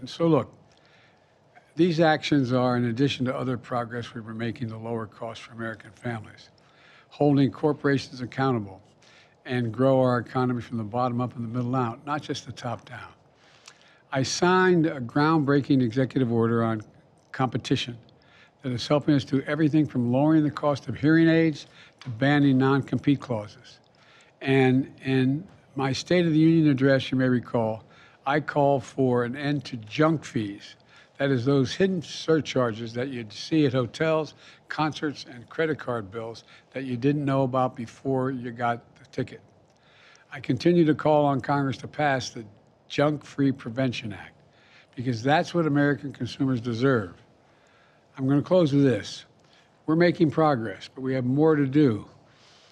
And so look, these actions are in addition to other progress we were making to lower costs for American families, holding corporations accountable, and grow our economy from the bottom up and the middle out, not just the top down. I signed a groundbreaking executive order on competition that is helping us do everything from lowering the cost of hearing aids to banning non-compete clauses. And in my State of the Union address, you may recall, I called for an end to junk fees. That is, those hidden surcharges that you'd see at hotels, concerts, and credit card bills that you didn't know about before you got the ticket. I continue to call on Congress to pass the Junk-Free Prevention Act, because that's what American consumers deserve. I'm going to close with this. We're making progress, but we have more to do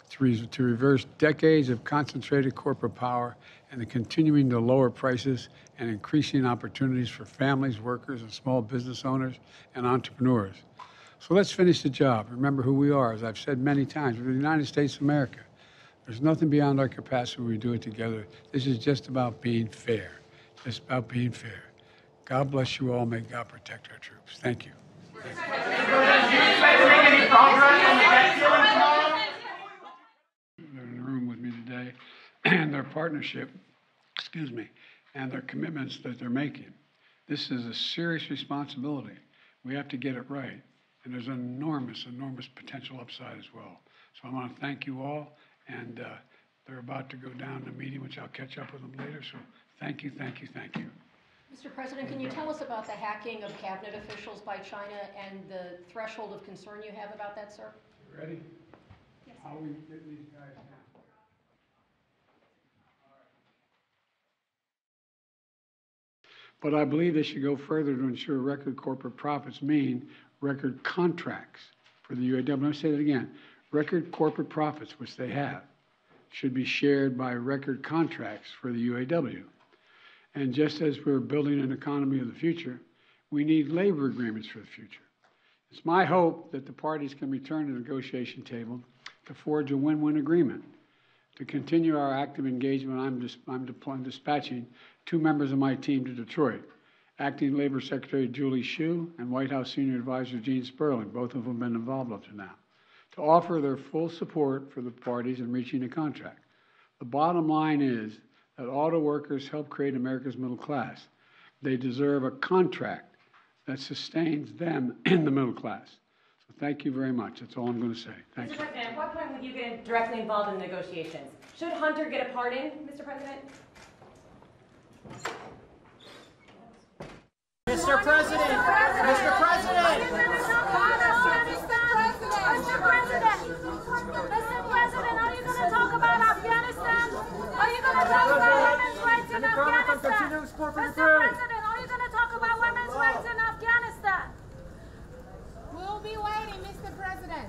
to reverse decades of concentrated corporate power and the continuing to lower prices and increasing opportunities for families, workers, and small business owners and entrepreneurs. So let's finish the job. Remember who we are. As I've said many times, we're the United States of America. There's nothing beyond our capacity when we do it together. This is just about being fair. Just about being fair. God bless you all. May God protect our troops. Thank you. They're in the room with me today, and their partnership, and their commitments that they're making. This is a serious responsibility. We have to get it right, and there's enormous potential upside as well. So I want to thank you all, and they're about to go down to a meeting, which I'll catch up with them later. So thank you. Mr. President, can you tell us about the hacking of cabinet officials by China and the threshold of concern you have about that, sir? You ready? Yes. How we get these guys down? But I believe they should go further to ensure record corporate profits mean record contracts for the UAW. Let me say that again. Record corporate profits, which they have, should be shared by record contracts for the UAW. And just as we're building an economy of the future, we need labor agreements for the future. It's my hope that the parties can return to the negotiation table to forge a win-win agreement. To continue our active engagement, I'm dispatching 2 members of my team to Detroit, Acting Labor Secretary Julie Hsu and White House Senior Advisor Gene Sperling, both of whom have been involved up to now, to offer their full support for the parties in reaching a contract. The bottom line is that auto workers help create America's middle class. They deserve a contract that sustains them in the middle class. So thank you very much. That's all I'm going to say. Thank you. Mr. President, at what point would you get directly involved in the negotiations? Should Hunter get a pardon, Mr. President? Mr. President! Mr. President! Are you going to talk about Afghanistan? Are you going to talk about women's rights in Afghanistan? Mr. President, are you going to talk about women's rights in Afghanistan? We'll be waiting, Mr. President.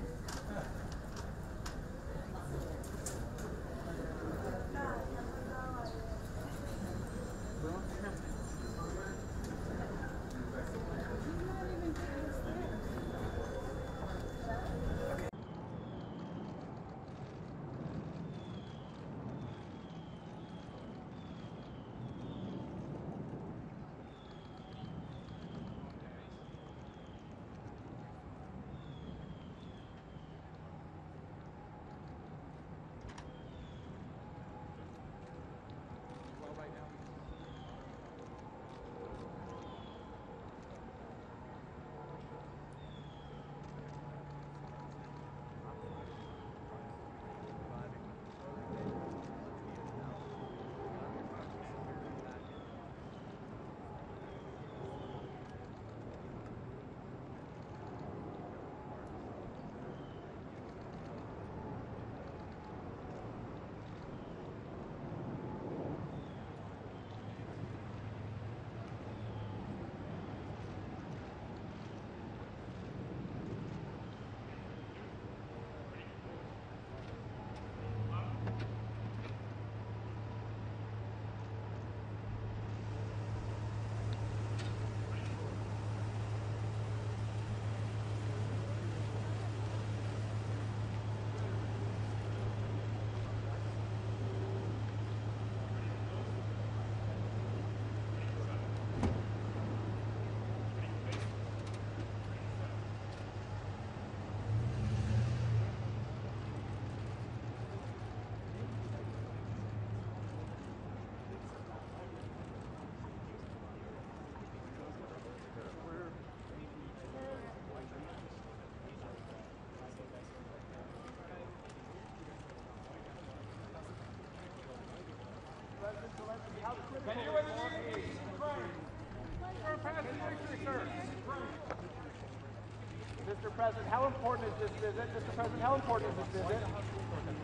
Mr. President, how important is this visit? Mr. President, how important is this visit?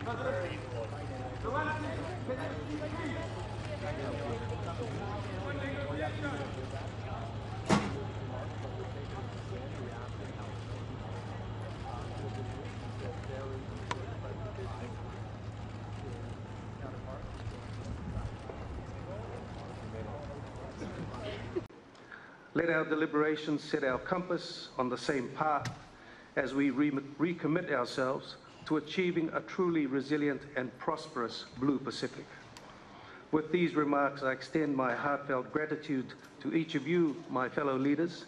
President Zelensky, Let our deliberations set our compass on the same path as we recommit ourselves to achieving a truly resilient and prosperous Blue Pacific. With these remarks, I extend my heartfelt gratitude to each of you, my fellow leaders,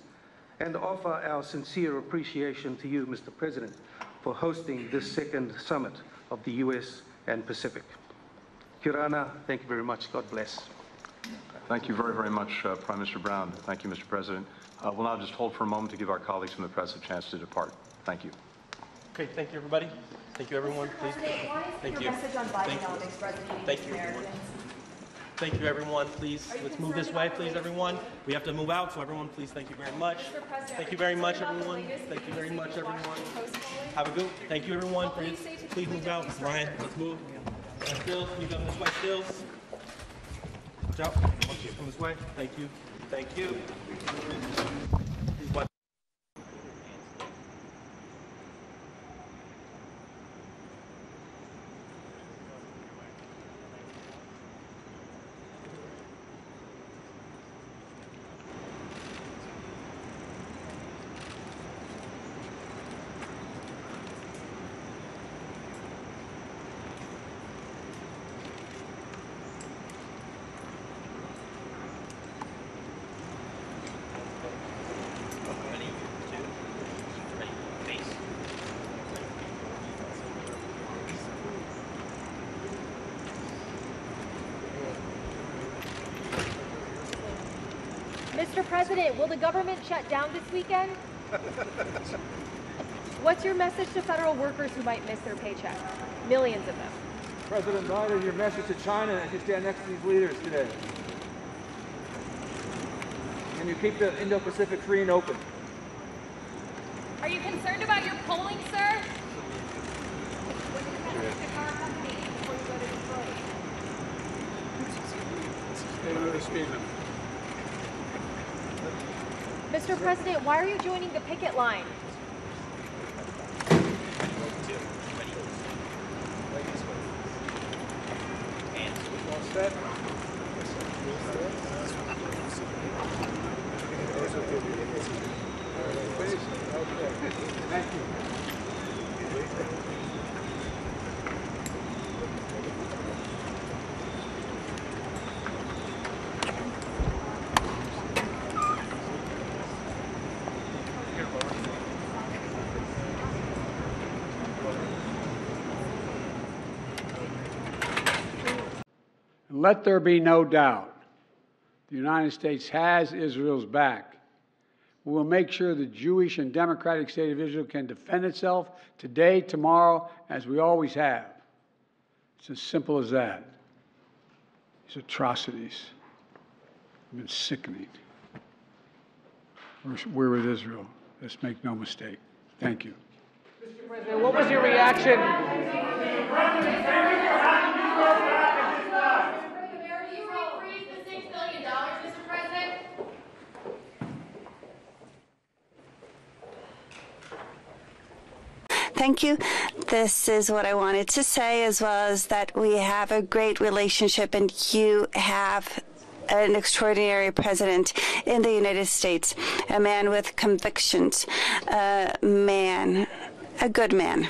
and offer our sincere appreciation to you, Mr. President, for hosting this second summit of the US and Pacific. Kirana, thank you very much. God bless. Thank you very, very much, Prime Minister Brown. Thank you, Mr. President. We'll now just hold for a moment to give our colleagues from the press a chance to depart. Thank you. Okay, thank you, everybody. Thank you, everyone. Please. Thank you. Thank you, everyone. Thank you, everyone. Please, let's move this way, please, everyone. We have to move out, so everyone, please, thank you very much. Thank you very much, everyone. Thank you very much, everyone. Have a good, thank you, everyone. Please move out. Ryan, let's move. Stills, move up this way, Stills. Watch out. Come this way. Thank you. Thank you. Mr. President, will the government shut down this weekend? What's your message to federal workers who might miss their paycheck? Millions of them. President Biden, your message to China as you stand next to these leaders today. Can you keep the Indo-Pacific free and open? Are you concerned about your polling, sir? Mr. President, why are you joining the picket line? Thank you. Let there be no doubt, the United States has Israel's back. We will make sure the Jewish and democratic state of Israel can defend itself today, tomorrow, as we always have. It's as simple as that. These atrocities have been sickening. We're with Israel. Let's make no mistake. Thank you. Mr. President, what was your reaction? Thank you. This is what I wanted to say, as well as that we have a great relationship and you have an extraordinary president in the United States, a man with convictions, a good man.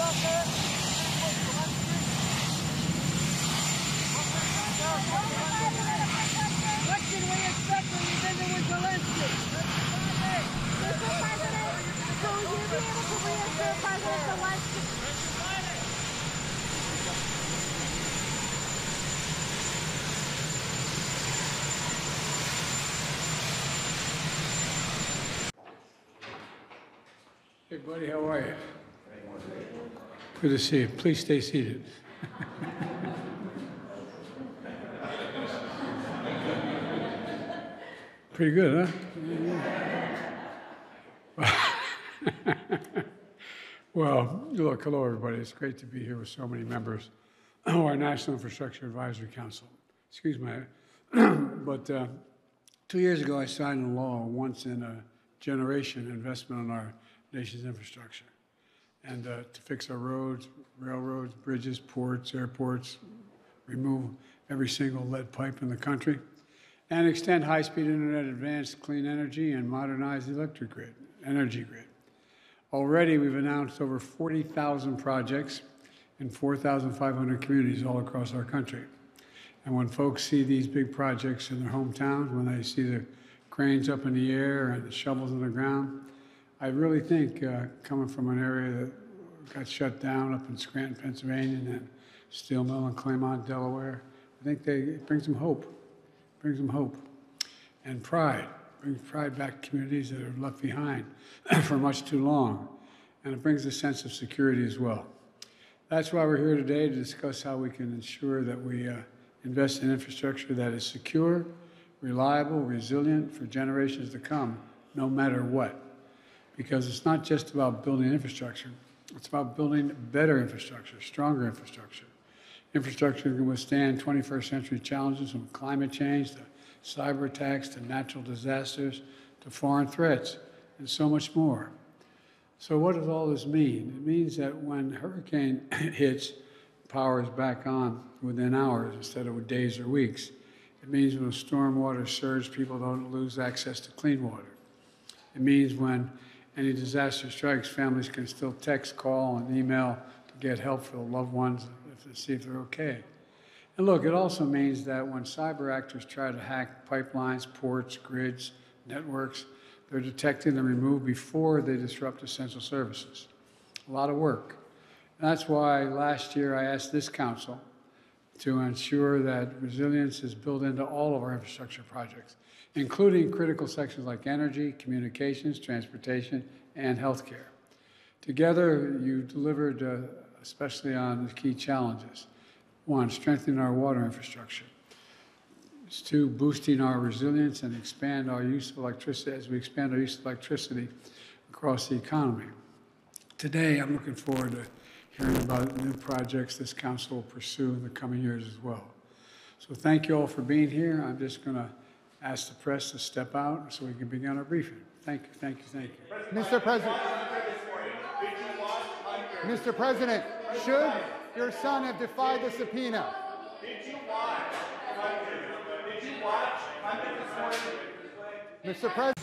What can we expect when we visit with Zelensky? Mr. President, so will you be able to reassure President Zelensky? Hey, buddy, how are you? Good to see you. Please stay seated. Pretty good, huh? Well, look, hello, everybody. It's great to be here with so many members of our National Infrastructure Advisory Council. Excuse me. But 2 years ago, I signed a law, once in a generation investment in our nation's infrastructure, and to fix our roads, railroads, bridges, ports, airports, remove every single lead pipe in the country, and extend high-speed internet, advanced clean energy, and modernize the electric grid, energy grid. Already, we've announced over 40,000 projects in 4,500 communities all across our country. And when folks see these big projects in their hometowns, when they see the cranes up in the air and the shovels in the ground, I really think, coming from an area that got shut down up in Scranton, Pennsylvania, and then steel mill in Claremont, Delaware, I think it brings them hope. Brings them hope and pride. Brings pride back to communities that are left behind for much too long. And it brings a sense of security as well. That's why we're here today, to discuss how we can ensure that we invest in infrastructure that is secure, reliable, resilient for generations to come, no matter what. Because it's not just about building infrastructure. It's about building better infrastructure, stronger infrastructure. Infrastructure can withstand 21st century challenges, from climate change to cyber attacks to natural disasters to foreign threats and so much more. So what does all this mean? It means that when a hurricane hits, power is back on within hours instead of days or weeks. It means when a storm water surge, people don't lose access to clean water. It means when any disaster strikes, families can still text, call, and email to get help for the loved ones, to see if they're okay. And look, it also means that when cyber actors try to hack pipelines, ports, grids, networks, they're detected and removed before they disrupt essential services. A lot of work. And that's why last year I asked this council to ensure that resilience is built into all of our infrastructure projects, including critical sections like energy, communications, transportation, and healthcare. Together, you delivered especially on the key challenges. One, strengthening our water infrastructure. Two, boosting our resilience and expand our use of electricity as we expand our use of electricity across the economy. Today, I'm looking forward to hearing about new projects this council will pursue in the coming years as well. So thank you all for being here. I'm just going to ask the press to step out so we can begin our briefing. Thank you, thank you, thank you. Mr. President. Mr. President, should your son have defied the subpoena? Did you watch? Did you watch this morning? Mr. President.